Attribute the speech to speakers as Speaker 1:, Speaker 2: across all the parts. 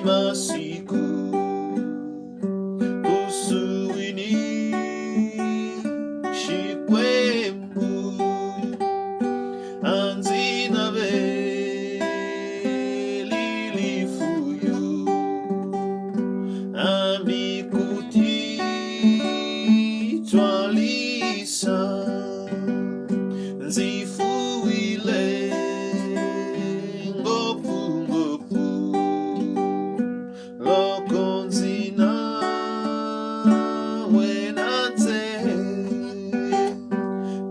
Speaker 1: masiku Kusuhi ni Xikwembu anzina velilifuyu amikuti twalisa nzifuile ngopu lokonzina wenate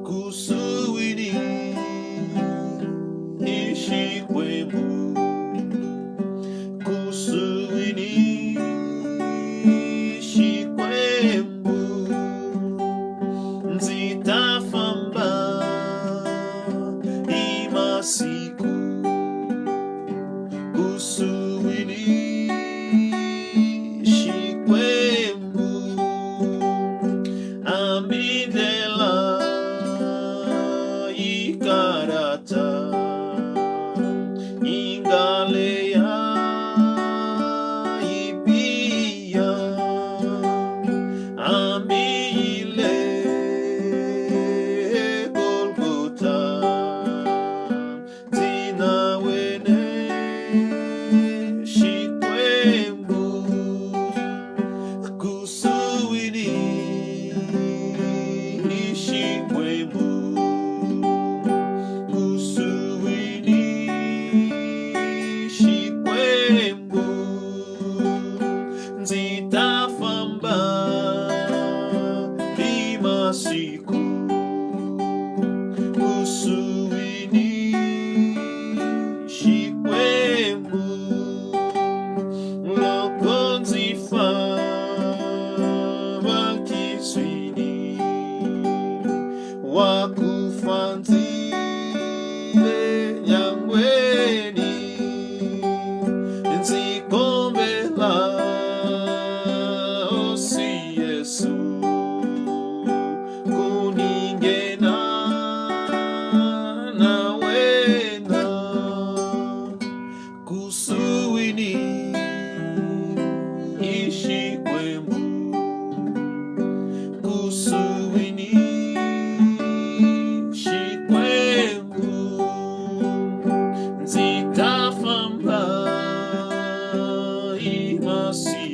Speaker 1: Kusuhi ni Xikwembu Kusuhi ni Xikwembu nzitafamba imasiku Kusuhi ni Xikwembu amidela ikarata ingaleya ibia amile Golgota tinawene Xikwembu Kusuhi ni Xikwembu Kusuhi ni Xikwembu nzitafamba imasiku Kusuhi ni Xikwembu lokonzifa bakiswini wakufanzile nyangweni nzikombela osi Yesu kuningena nawena Kusuhi ni Xikwembu Kusuhi ni Xikwembu nzitafamba imasiku